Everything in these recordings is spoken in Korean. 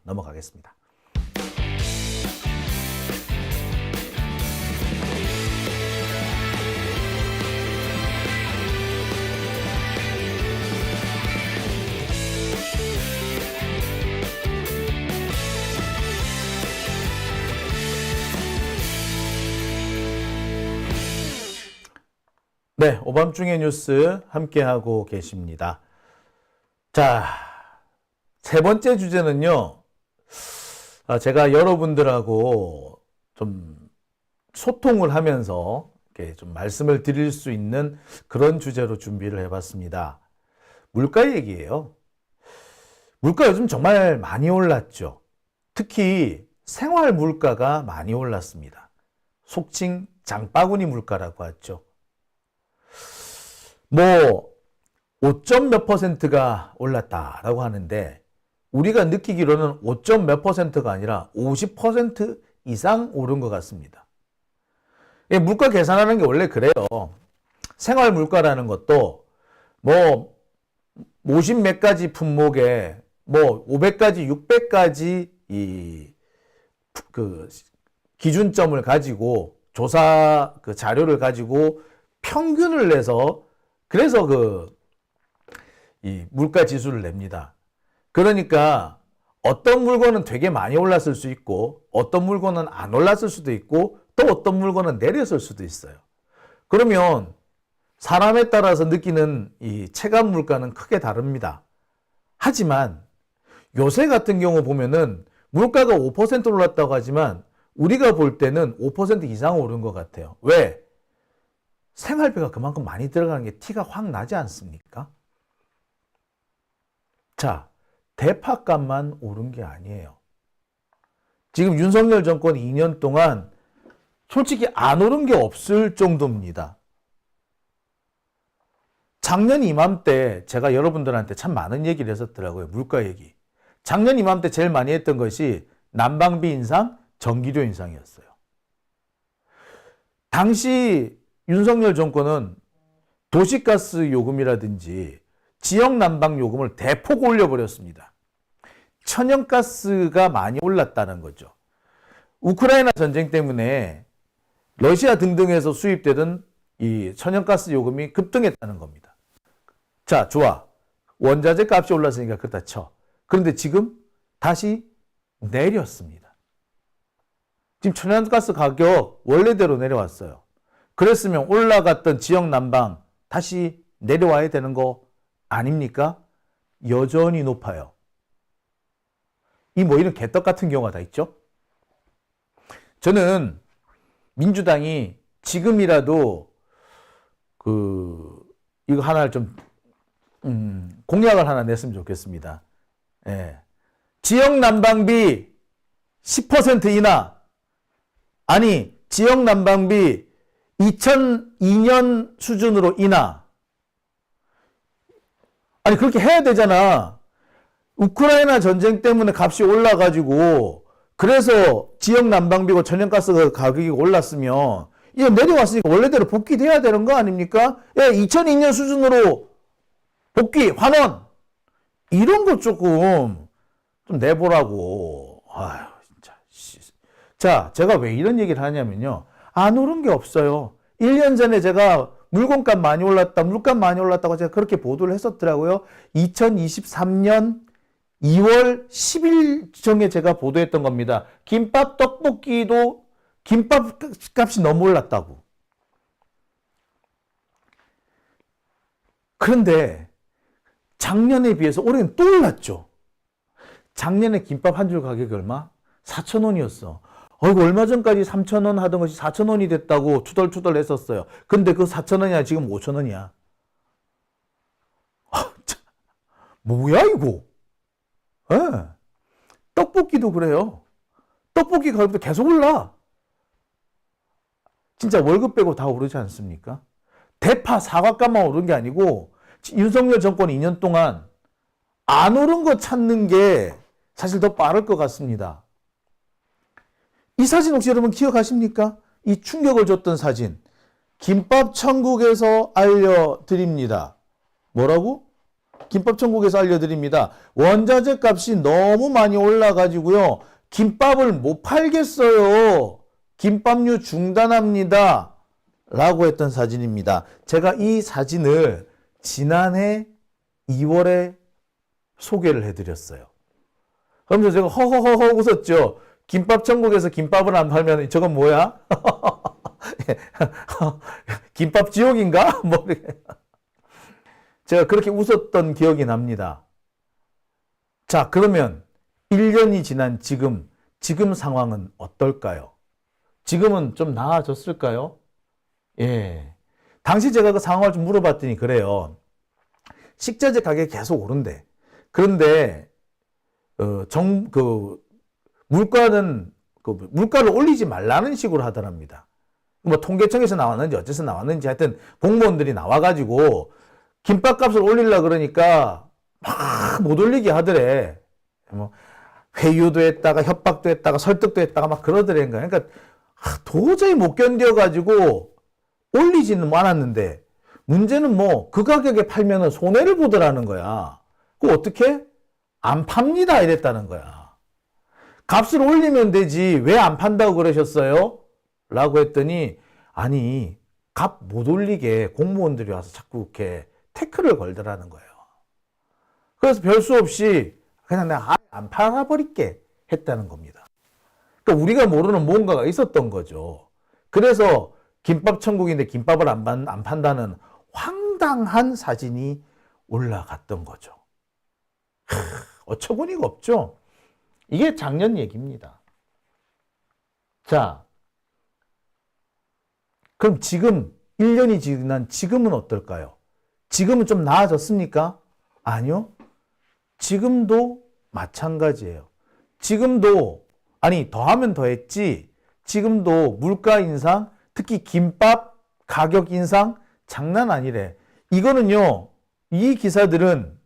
넘어가겠습니다. 네, 오밤중의 뉴스 함께하고 계십니다. 자, 세 번째 주제는요, 제가 여러분들하고 좀 소통을 하면서 이렇게 좀 말씀을 드릴 수 있는 그런 주제로 준비를 해봤습니다. 물가 얘기예요. 물가 요즘 정말 많이 올랐죠. 특히 생활 물가가 많이 올랐습니다. 속칭 장바구니 물가라고 하죠. 뭐 5점 몇 %가 올랐다라고 하는데 우리가 느끼기로는 5점 몇 %가 아니라 50% 이상 오른 것 같습니다. 물가 계산하는 게 원래 그래요. 생활 물가라는 것도 뭐 50 몇 가지 품목에 뭐 500가지, 600가지 그 기준점을 가지고 조사 그 자료를 가지고 평균을 내서 그래서 이 물가 지수를 냅니다. 그러니까 어떤 물건은 되게 많이 올랐을 수 있고 어떤 물건은 안 올랐을 수도 있고 또 어떤 물건은 내렸을 수도 있어요. 그러면 사람에 따라서 느끼는 이 체감 물가는 크게 다릅니다. 하지만 요새 같은 경우 보면은 물가가 5% 올랐다고 하지만 우리가 볼 때는 5% 이상 오른 것 같아요. 왜? 생활비가 그만큼 많이 들어가는 게 티가 확 나지 않습니까? 자, 대파값만 오른 게 아니에요. 지금 윤석열 정권 2년 동안 솔직히 안 오른 게 없을 정도입니다. 작년 이맘때 제가 여러분들한테 참 많은 얘기를 했었더라고요. 물가 얘기. 작년 이맘때 제일 많이 했던 것이 난방비 인상, 전기료 인상이었어요. 당시 윤석열 정권은 도시가스 요금이라든지 지역 난방 요금을 대폭 올려버렸습니다. 천연가스가 많이 올랐다는 거죠. 우크라이나 전쟁 때문에 러시아 등등에서 수입되던 이 천연가스 요금이 급등했다는 겁니다. 자, 좋아. 원자재 값이 올랐으니까 그렇다 쳐. 그런데 지금 다시 내렸습니다. 지금 천연가스 가격 원래대로 내려왔어요. 그랬으면 올라갔던 지역 난방 다시 내려와야 되는 거 아닙니까? 여전히 높아요. 뭐 이런 개떡 같은 경우가 다 있죠. 저는 민주당이 지금이라도 이거 하나를 좀 공약을 하나 냈으면 좋겠습니다. 예. 지역 난방비 10% 인하, 아니 지역 난방비 2002년 수준으로 인하. 아니 그렇게 해야 되잖아. 우크라이나 전쟁 때문에 값이 올라가지고 그래서 지역 난방비고 천연가스 가격이 올랐으면 이제 내려왔으니까 원래대로 복귀돼야 되는 거 아닙니까? 예, 2002년 수준으로 복귀, 환원. 이런 거 조금 좀 내보라고. 아유, 진짜. 자, 제가 왜 이런 얘기를 하냐면요. 안 오른 게 없어요. 1년 전에 제가 물건값 많이 올랐다, 물값 많이 올랐다고 제가 그렇게 보도를 했었더라고요. 2023년 2월 10일경에 제가 보도했던 겁니다. 김밥 떡볶이도 김밥 값이 너무 올랐다고. 그런데 작년에 비해서 올해는 또 올랐죠. 작년에 김밥 한 줄 가격이 얼마? 4,000원이었어. 어이구, 얼마 전까지 3,000원 하던 것이 4,000원이 됐다고 투덜투덜 했었어요. 근데 그 4,000원이야 지금 5,000원이야. 뭐야 이거? 예. 떡볶이도 그래요. 떡볶이 가격도 계속 올라. 진짜 월급 빼고 다 오르지 않습니까? 대파 사과값만 오른 게 아니고 윤석열 정권 2년 동안 안 오른 거 찾는 게 사실 더 빠를 것 같습니다. 이 사진 혹시 여러분 기억하십니까? 이 충격을 줬던 사진. 김밥 천국에서 알려드립니다. 뭐라고? 김밥 천국에서 알려드립니다. 원자재 값이 너무 많이 올라가지고요. 김밥을 못 팔겠어요. 김밥류 중단합니다. 라고 했던 사진입니다. 제가 이 사진을 지난해 2월에 소개를 해드렸어요. 그러면서 제가 허허허허 웃었죠. 김밥 천국에서 김밥을 안 팔면 저건 뭐야? 김밥 지옥인가? 뭐 제가 그렇게 웃었던 기억이 납니다. 자, 그러면 1년이 지난 지금 상황은 어떨까요? 지금은 좀 나아졌을까요? 예. 당시 제가 그 상황을 좀 물어봤더니 그래요. 식자재 가격이 계속 오른대. 그런데, 물가는, 물가를 올리지 말라는 식으로 하더랍니다. 뭐 통계청에서 나왔는지 어째서 나왔는지 하여튼 공무원들이 나와가지고 김밥값을 올리려고 그러니까 막 못 올리게 하더래. 뭐 회유도 했다가 협박도 했다가 설득도 했다가 막 그러더래. 그러니까 도저히 못 견뎌가지고 올리지는 않았는데 문제는 뭐 그 가격에 팔면은 손해를 보더라는 거야. 그거 어떻게? 안 팝니다 이랬다는 거야. 값을 올리면 되지 왜 안 판다고 그러셨어요? 라고 했더니 아니 값 못 올리게 공무원들이 와서 자꾸 이렇게 태클을 걸더라는 거예요. 그래서 별 수 없이 그냥 내가 아예 안 팔아버릴게 했다는 겁니다. 그러니까 우리가 모르는 뭔가가 있었던 거죠. 그래서 김밥 천국인데 김밥을 안 판다는 황당한 사진이 올라갔던 거죠. 어처구니가 없죠. 이게 작년 얘기입니다. 자, 그럼 지금 1년이 지난 지금은 어떨까요? 지금은 좀 나아졌습니까? 아니요. 지금도 마찬가지예요. 지금도 아니 더하면 더했지 지금도 물가 인상 특히 김밥 가격 인상 장난 아니래. 이거는요. 이 기사들은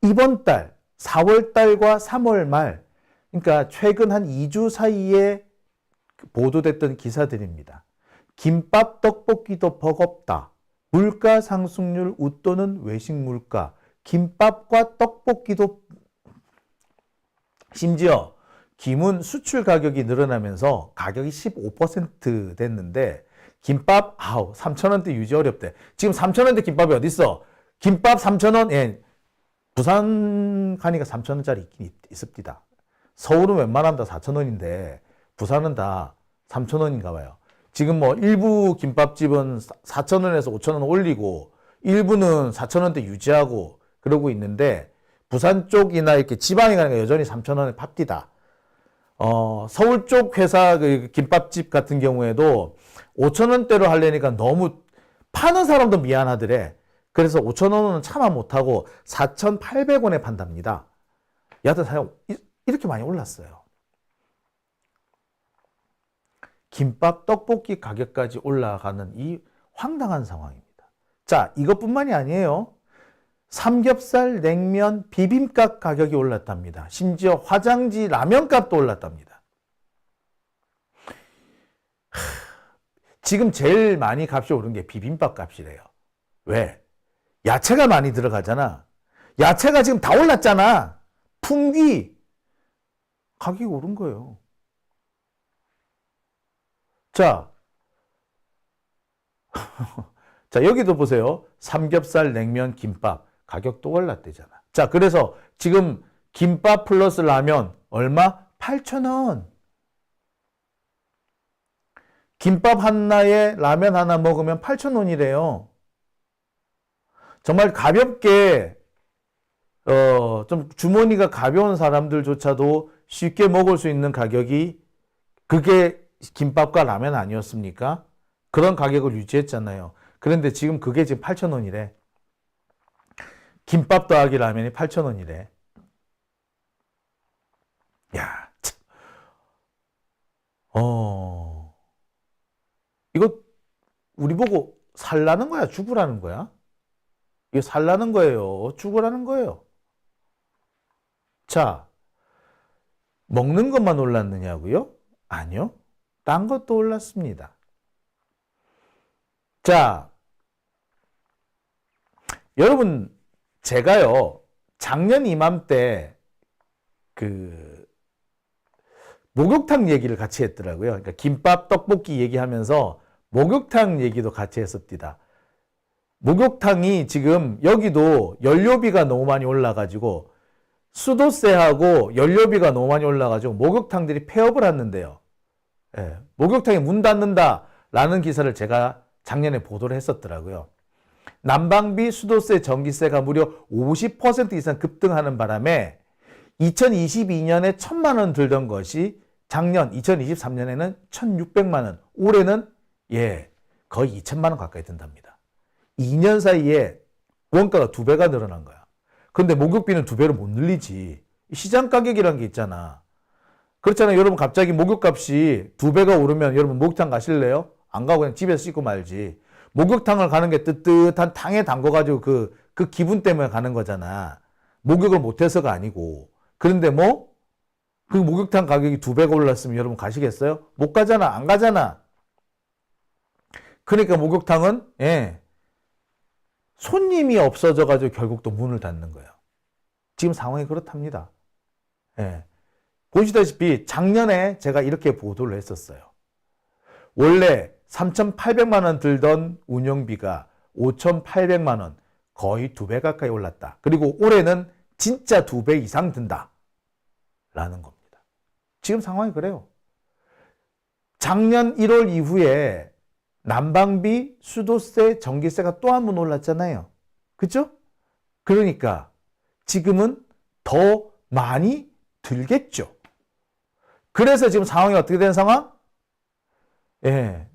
이번 달 4월 달과 3월 말 그러니까 최근 한 2주 사이에 보도됐던 기사들입니다. 김밥 떡볶이도 버겁다. 물가 상승률 웃도는 외식 물가. 김밥과 떡볶이도 심지어 김은 수출 가격이 늘어나면서 가격이 15% 됐는데 김밥 3,000원대 유지 어렵대. 지금 3,000원대 김밥이 어디 있어? 김밥 3,000원. 예. 부산 가니까 3,000원짜리 있긴 있습니다. 서울은 웬만하면 다 4,000원인데 부산은 다 3,000원인가 봐요. 지금 뭐 일부 김밥집은 4,000원에서 5,000원 올리고 일부는 4,000원대 유지하고 그러고 있는데 부산 쪽이나 이렇게 지방에 가니까 여전히 3,000원에 팝디다. 서울 쪽 회사 그 김밥집 같은 경우에도 5,000원대로 하려니까 너무 파는 사람도 미안하더래. 그래서 5,000원은 참아 못하고 4,800원에 판답니다. 여하튼 이렇게 많이 올랐어요. 김밥, 떡볶이 가격까지 올라가는 이 황당한 상황입니다. 자, 이것뿐만이 아니에요. 삼겹살, 냉면, 비빔밥 가격이 올랐답니다. 심지어 화장지, 라면값도 올랐답니다. 지금 제일 많이 값이 오른 게 비빔밥 값이래요. 왜? 야채가 많이 들어가잖아. 야채가 지금 다 올랐잖아. 풍기. 가격이 오른 거예요. 자, 자, 여기도 보세요. 삼겹살, 냉면, 김밥. 가격도 올랐대잖아. 자, 그래서 지금 김밥 플러스 라면 얼마? 8,000원. 김밥 하나에 라면 하나 먹으면 8,000원이래요. 정말 가볍게 좀 주머니가 가벼운 사람들조차도 쉽게 먹을 수 있는 가격이 그게 김밥과 라면 아니었습니까? 그런 가격을 유지했잖아요. 그런데 지금 그게 지금 8,000원이래. 김밥 더하기 라면이 8,000원이래. 야, 참. 이거 우리 보고 살라는 거야, 죽으라는 거야? 이거 살라는 거예요, 죽으라는 거예요. 자, 먹는 것만 올랐느냐고요? 아니요. 딴 것도 올랐습니다. 자, 여러분 제가요, 작년 이맘때 그 목욕탕 얘기를 같이 했더라고요. 그러니까 김밥, 떡볶이 얘기하면서 목욕탕 얘기도 같이 했었디다. 목욕탕이 지금 여기도 연료비가 너무 많이 올라가지고 수도세하고 연료비가 너무 많이 올라가지고 목욕탕들이 폐업을 했는데요. 예, 목욕탕이 문 닫는다라는 기사를 제가 작년에 보도를 했었더라고요. 난방비, 수도세, 전기세가 무려 50% 이상 급등하는 바람에 2022년에 1,000만 원 들던 것이 작년 2023년에는 1,600만 원, 올해는 거의 2,000만 원 가까이 든답니다. 2년 사이에 원가가 2배가 늘어난 거야. 근데 목욕비는 2배로 못 늘리지. 시장 가격이라는 게 있잖아. 그렇잖아요. 여러분 갑자기 목욕값이 2배가 오르면 여러분 목욕탕 가실래요? 안 가고 그냥 집에서 씻고 말지. 목욕탕을 가는 게 뜨뜻한 탕에 담궈가지고 그 기분 때문에 가는 거잖아. 목욕을 못해서가 아니고. 그런데 뭐? 그 목욕탕 가격이 2배가 올랐으면 여러분 가시겠어요? 못 가잖아. 안 가잖아. 그러니까 목욕탕은, 손님이 없어져가지고 결국 또 문을 닫는 거예요. 지금 상황이 그렇답니다. 보시다시피 작년에 제가 이렇게 보도를 했었어요. 원래 3,800만 원 들던 운영비가 5,800만 원, 거의 2배 가까이 올랐다. 그리고 올해는 진짜 2배 이상 든다. 라는 겁니다. 지금 상황이 그래요. 작년 1월 이후에 난방비, 수도세, 전기세가 또 한 번 올랐잖아요. 그죠? 그러니까 지금은 더 많이 들겠죠. 그래서 지금 상황이 어떻게 된 상황?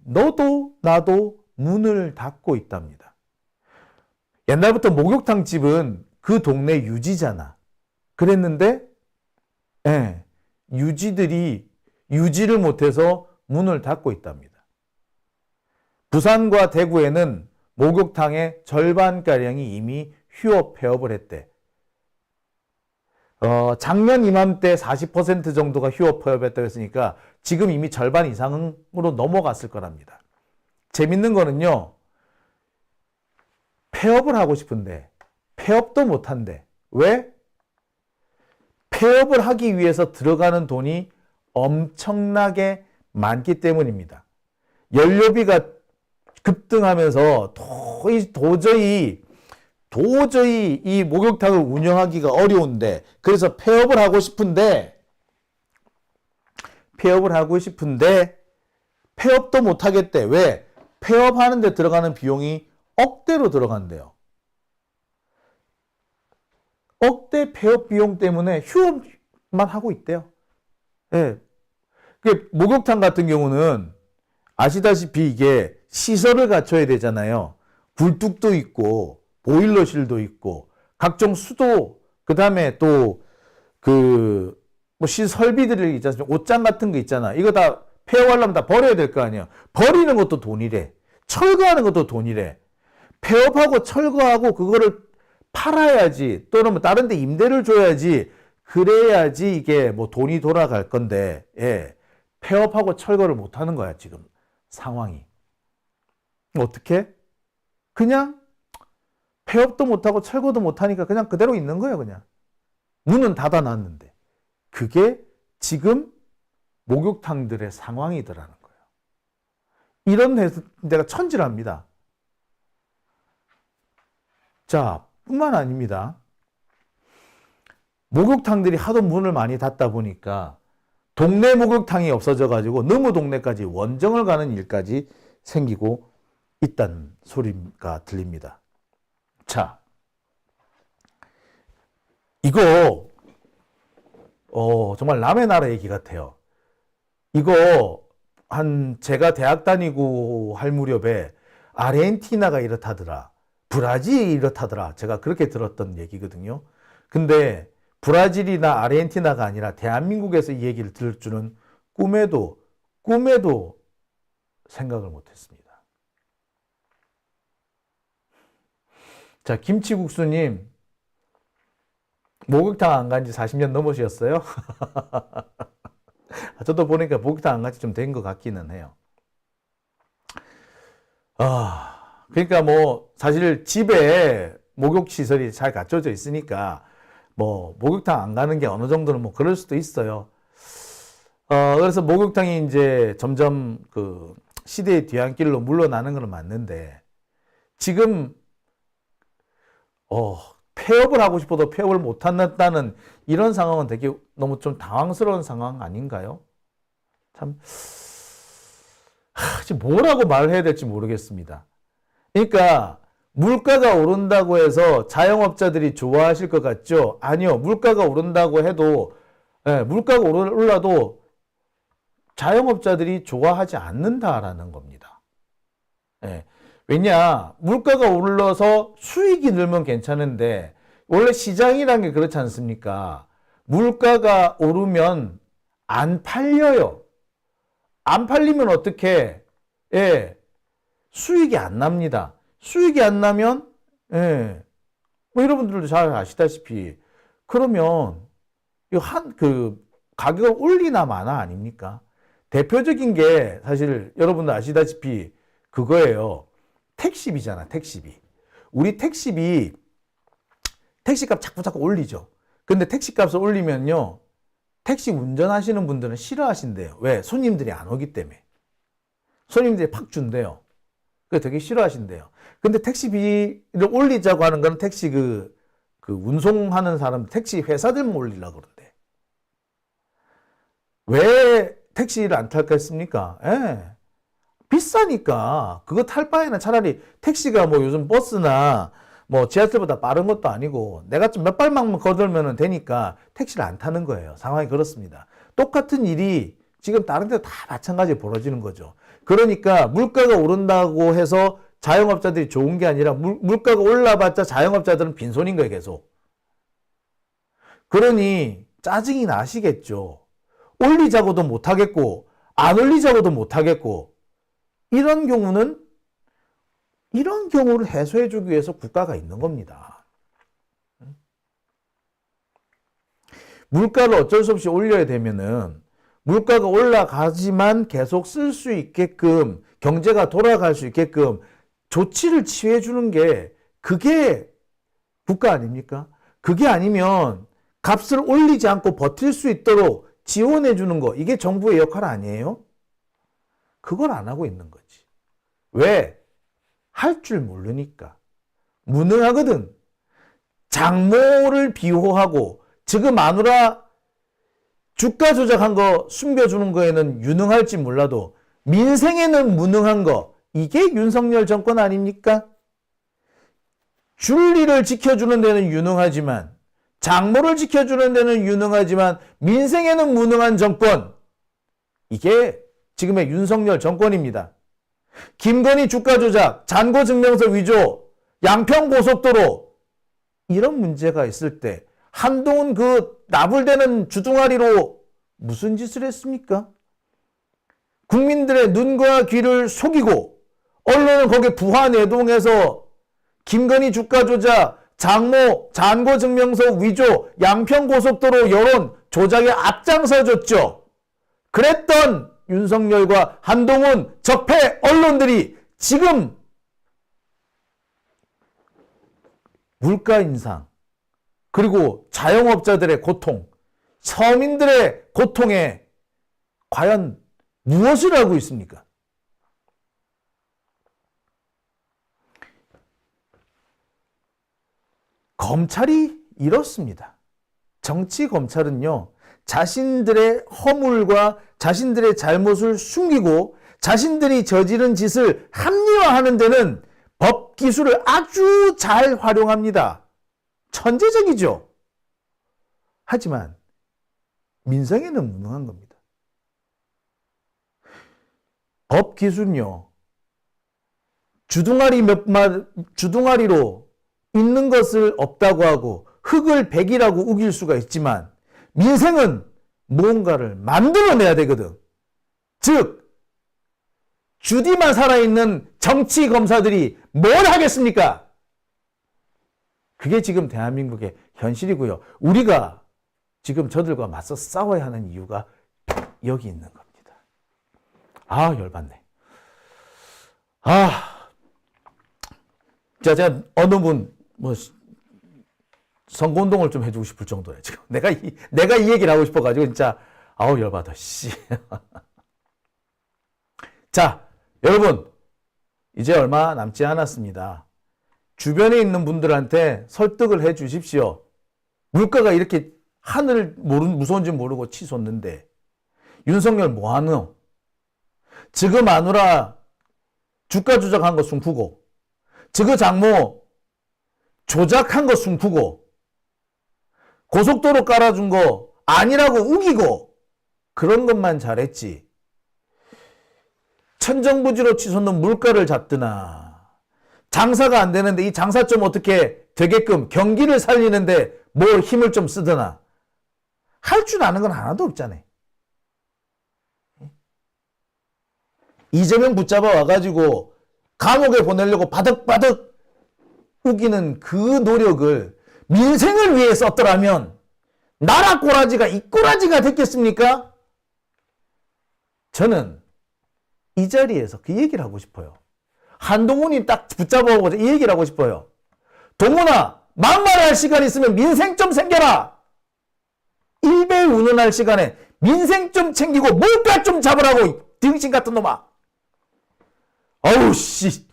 너도 나도 문을 닫고 있답니다. 옛날부터 목욕탕 집은 그 동네 유지잖아. 그랬는데 유지들이 유지를 못해서 문을 닫고 있답니다. 부산과 대구에는 목욕탕의 절반가량이 이미 휴업 폐업을 했대. 작년 이맘때 40% 정도가 휴업 폐업했다고 했으니까 지금 이미 절반 이상으로 넘어갔을 거랍니다. 재밌는 거는요. 폐업을 하고 싶은데 폐업도 못한대. 왜? 폐업을 하기 위해서 들어가는 돈이 엄청나게 많기 때문입니다. 연료비가 급등하면서 도저히 이 목욕탕을 운영하기가 어려운데, 그래서 폐업을 하고 싶은데 폐업도 못 하겠대. 왜? 폐업하는 데 들어가는 비용이 억대로 들어간대요. 억대 폐업 비용 때문에 휴업만 하고 있대요. 목욕탕 같은 경우는 아시다시피 이게 시설을 갖춰야 되잖아요. 굴뚝도 있고 보일러실도 있고 각종 수도, 그 다음에 또 설비들이 있잖아요. 옷장 같은 거 있잖아. 이거 다 폐업하려면 다 버려야 될 거 아니에요. 버리는 것도 돈이래. 철거하는 것도 돈이래. 폐업하고 철거하고 그거를 팔아야지, 또는 뭐 다른 데 임대를 줘야지, 그래야지 이게 뭐 돈이 돌아갈 건데, 폐업하고 철거를 못 하는 거야, 지금 상황이. 어떻게? 그냥 폐업도 못 하고 철거도 못 하니까 그냥 그대로 있는 거예요, 그냥. 문은 닫아 놨는데. 그게 지금 목욕탕들의 상황이더라는 거예요. 이런 데가 천지랍니다. 자, 뿐만 아닙니다. 목욕탕들이 하도 문을 많이 닫다 보니까 동네 목욕탕이 없어져가지고 너무 동네까지 원정을 가는 일까지 생기고 있다는 소리가 들립니다. 자, 이거 정말 남의 나라 얘기 같아요. 이거 제가 대학 다니고 할 무렵에 아르헨티나가 이렇다더라, 브라질이 이렇다더라, 제가 그렇게 들었던 얘기거든요. 근데 브라질이나 아르헨티나가 아니라 대한민국에서 이 얘기를 들을 줄은 꿈에도 생각을 못했습니다. 자, 김치국수님, 목욕탕 안 간 지 40년 넘으셨어요? 저도 보니까 목욕탕 안 간 지 좀 된 것 같기는 해요. 그러니까 뭐 사실 집에 목욕 시설이 잘 갖춰져 있으니까 뭐 목욕탕 안 가는 게 어느 정도는 뭐 그럴 수도 있어요. 그래서 목욕탕이 이제 점점 그 시대의 뒤안길로 물러나는 건 맞는데 지금 폐업을 하고 싶어도 폐업을 못 한다는 이런 상황은 되게 너무 좀 당황스러운 상황 아닌가요? 참 지금 뭐라고 말을 해야 될지 모르겠습니다. 그러니까 물가가 오른다고 해서 자영업자들이 좋아하실 것 같죠? 아니요. 물가가 오른다고 해도 물가가 올라도 자영업자들이 좋아하지 않는다라는 겁니다. 왜냐? 물가가 올라서 수익이 늘면 괜찮은데 원래 시장이라는 게 그렇지 않습니까? 물가가 오르면 안 팔려요. 안 팔리면 어떻게? 수익이 안 납니다. 수익이 안 나면, 뭐 여러분들도 잘 아시다시피, 그러면, 가격을 올리나 마나 아닙니까? 대표적인 게 사실 여러분들 아시다시피 그거예요. 택시비잖아, 택시비. 우리 택시값 자꾸 올리죠. 근데 택시값을 올리면요, 택시 운전하시는 분들은 싫어하신대요. 왜? 손님들이 안 오기 때문에. 손님들이 팍 준대요. 그게 되게 싫어하신대요. 근데 택시비를 올리자고 하는 건 택시 그 운송하는 사람, 택시 회사들만 올리려고 그러는데. 왜 택시를 안 탈까 했습니까? 비싸니까. 그거 탈 바에는 차라리 택시가 뭐 요즘 버스나 뭐 지하철보다 빠른 것도 아니고 내가 좀 몇 발만 거들면 되니까 택시를 안 타는 거예요. 상황이 그렇습니다. 똑같은 일이 지금 다른 데도 다 마찬가지로 벌어지는 거죠. 그러니까 물가가 오른다고 해서 자영업자들이 좋은 게 아니라 물가가 올라봤자 자영업자들은 빈손인 거예요, 계속. 그러니 짜증이 나시겠죠. 올리자고도 못하겠고 안 올리자고도 못하겠고 이런 경우를 해소해 주기 위해서 국가가 있는 겁니다. 물가를 어쩔 수 없이 올려야 되면은 물가가 올라가지만 계속 쓸 수 있게끔 경제가 돌아갈 수 있게끔 조치를 취해 주는 게 그게 국가 아닙니까? 그게 아니면 값을 올리지 않고 버틸 수 있도록 지원해 주는 거 이게 정부의 역할 아니에요? 그걸 안 하고 있는 거지. 왜? 할 줄 모르니까. 무능하거든. 장모를 비호하고 지금 마누라 주가 조작한 거 숨겨주는 거에는 유능할지 몰라도 민생에는 무능한 거 이게 윤석열 정권 아닙니까? 줄리를 지켜주는 데는 유능하지만 장모를 지켜주는 데는 유능하지만 민생에는 무능한 정권 이게 지금의 윤석열 정권입니다. 김건희 주가 조작, 잔고 증명서 위조, 양평고속도로 이런 문제가 있을 때 한동훈 그 나불대는 주둥아리로 무슨 짓을 했습니까? 국민들의 눈과 귀를 속이고 언론은 거기에 부화내동해서 김건희 주가 조작, 장모, 잔고 증명서 위조, 양평고속도로 여론 조작에 앞장서줬죠. 그랬던 윤석열과 한동훈 적폐 언론들이 지금 물가 인상 그리고 자영업자들의 고통, 서민들의 고통에 과연 무엇을 하고 있습니까? 검찰이 이렇습니다. 정치 검찰은요, 자신들의 허물과 자신들의 잘못을 숨기고 자신들이 저지른 짓을 합리화하는 데는 법 기술을 아주 잘 활용합니다. 천재적이죠. 하지만 민생에는 무능한 겁니다. 법 기술은요, 주둥아리로 있는 것을 없다고 하고 흙을 백이라고 우길 수가 있지만 민생은 무언가를 만들어내야 되거든. 즉 주디만 살아있는 정치 검사들이 뭘 하겠습니까? 그게 지금 대한민국의 현실이고요. 우리가 지금 저들과 맞서 싸워야 하는 이유가 여기 있는 겁니다. 열받네. 제가 어느 분 뭐 선거운동을 좀 해주고 싶을 정도야 지금. 내가 이 얘기를 하고 싶어가지고 진짜 아우 열받아 씨. 자, 여러분 이제 얼마 남지 않았습니다. 주변에 있는 분들한테 설득을 해 주십시오. 물가가 이렇게 하늘 무서운지 모르고 치솟는데 윤석열 뭐하노? 지금 마누라 주가 조작한 거 숨기고 지그 장모 조작한 거 숨기고 고속도로 깔아준 거 아니라고 우기고 그런 것만 잘했지. 천정부지로 치솟는 물가를 잡드나 장사가 안 되는데 이 장사 좀 어떻게 되게끔 경기를 살리는데 뭘 힘을 좀 쓰드나 할 줄 아는 건 하나도 없잖아요. 이재명 붙잡아 와가지고 감옥에 보내려고 바득바득 우기는 그 노력을 민생을 위해 썼더라면 나라 꼬라지가 이 꼬라지가 됐겠습니까? 저는 이 자리에서 그 얘기를 하고 싶어요. 한동훈이 딱 붙잡아오고 이 얘기를 하고 싶어요. 동훈아, 막말할 시간 있으면 민생 좀 챙겨라. 일배 운운할 시간에 민생 좀 챙기고 물가 좀 잡으라고 등신 같은 놈아. 어우 씨.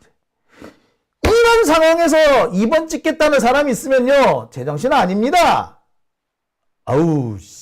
이런 상황에서 2번 찍겠다는 사람이 있으면요 제정신 아닙니다. 아우 씨.